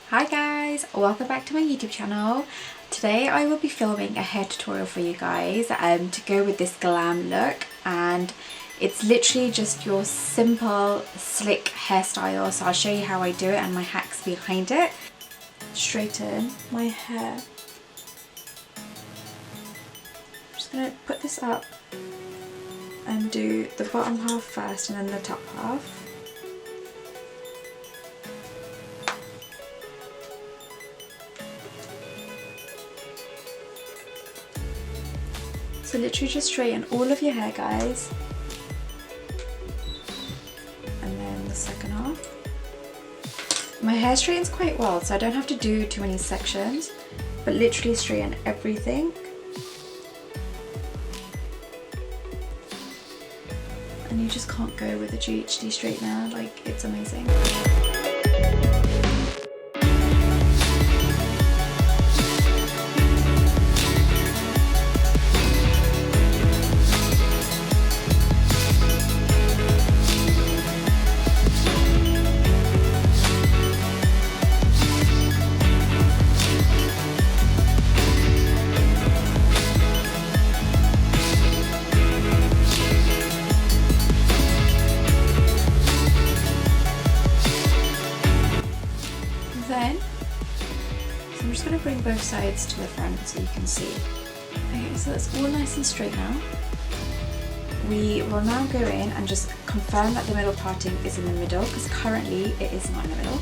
Hi guys, welcome back to my YouTube channel. Today I will be filming a hair tutorial for you guys to go with this glam look, and it's literally just your simple slick hairstyle. So I'll show you how I do it and my hacks behind it. Straighten my hair. I'm just going to put this up and do the bottom half first and then the top half. So literally just straighten all of your hair, guys. And then the second half. My hair straightens quite well, so I don't have to do too many sections, but literally straighten everything. And you just can't go with a GHD straightener, like, it's amazing. So I'm just going to bring both sides to the front so you can see. Okay, so that's all nice and straight now. We will now go in and just confirm that the middle parting is in the middle, because currently it is not in the middle.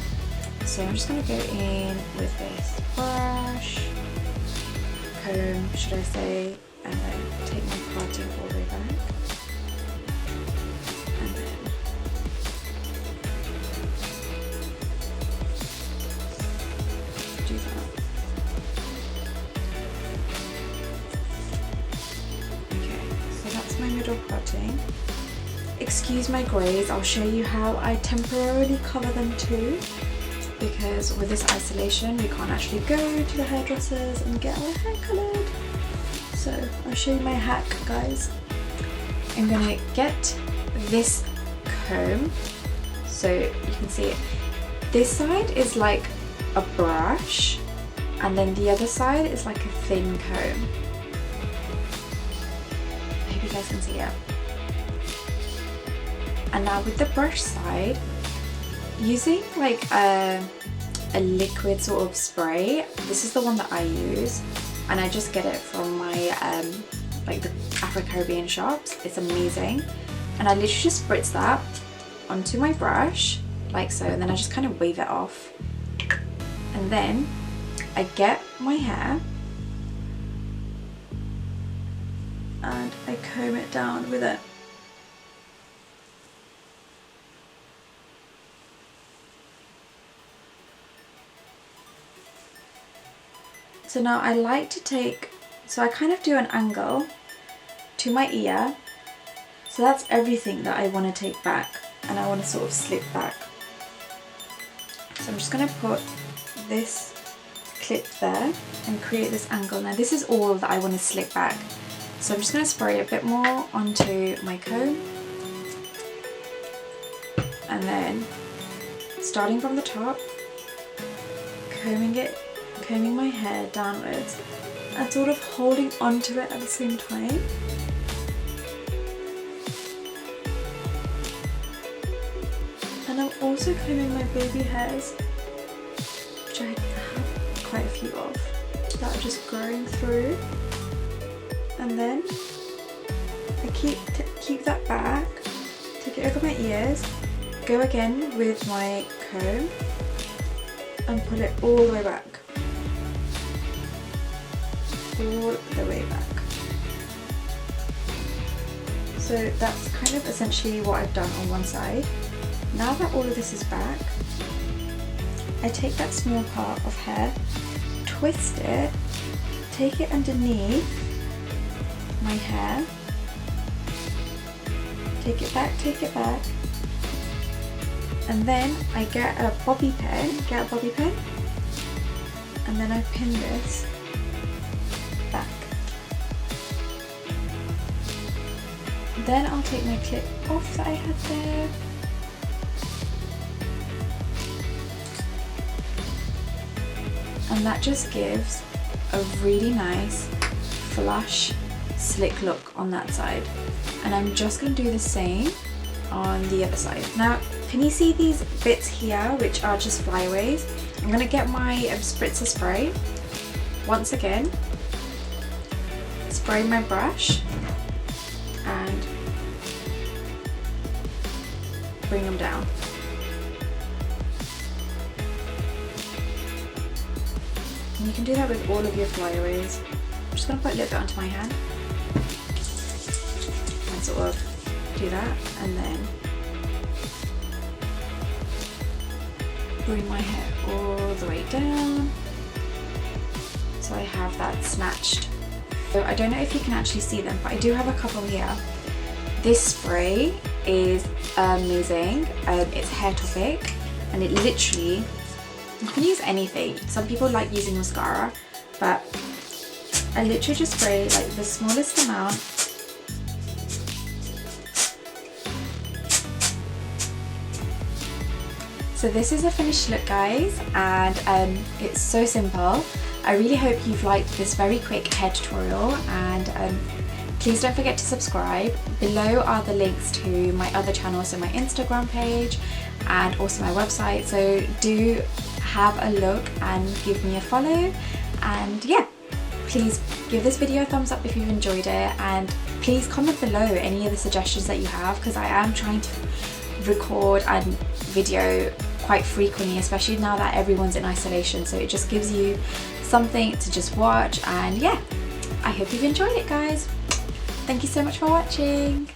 So I'm just going to go in with this brush, comb should I say, and then take my parting all the way back. And then do that. Okay, so that's my middle parting. Excuse my greys, I'll show you how I temporarily cover them too, because with this isolation we can't actually go to the hairdressers and get our hair coloured. So I'll show you my hack, guys. I'm gonna get this comb, so you can see it. This side is like a brush, and then the other side is like a thin comb. I hope you guys can see it. And now with the brush side, using like a liquid sort of spray, this is the one that I use, and I just get it from my like the Afro-Caribbean shops. It's amazing. And I literally just spritz that onto my brush like so, and then I just kind of wave it off. And then I get my hair and I comb it down with it. So now I like to take, so I kind of do an angle to my ear. So that's everything that I want to take back, and I want to sort of slip back. So I'm just going to put this clip there and create this angle. Now this is all that I want to slip back. So I'm just going to spray a bit more onto my comb, and then starting from the top, combing my hair downwards and sort of holding onto it at the same time. And I'm also combing my baby hairs, which I have quite a few of, that are just growing through. And then I keep that back, take it over my ears, go again with my comb and pull it all the way back. All the way back. So that's kind of essentially what I've done on one side. Now that all of this is back, I take that small part of hair, twist it, take it underneath my hair, take it back, and then I get a bobby pin, and then I pin this back. Then I'll take my clip off that I had there, and that just gives a really nice flush slick look on that side. And I'm just going to do the same on the other side. Now can you see these bits here which are just flyaways? I'm going to get my spritzer spray once again, spray my brush and bring them down. And you can do that with all of your flyaways. I'm just going to put a little bit onto my hand and sort of do that, and then bring my hair all the way down so I have that snatched. So I don't know if you can actually see them, but I do have a couple here. This spray is amazing. It's hair topic, and it literally, you can use anything. Some people like using mascara, but I literally just spray like the smallest amount. So this is a finished look, guys, and it's so simple. I really hope you've liked this very quick hair tutorial, and please don't forget to subscribe. Below are the links to my other channels, so my Instagram page and also my website, so do have a look and give me a follow. And yeah, please give this video a thumbs up if you've enjoyed it, and please comment below any of the suggestions that you have, because I am trying to record and video quite frequently, especially now that everyone's in isolation, so it just gives you something to just watch. And yeah, I hope you've enjoyed it, guys. Thank you so much for watching.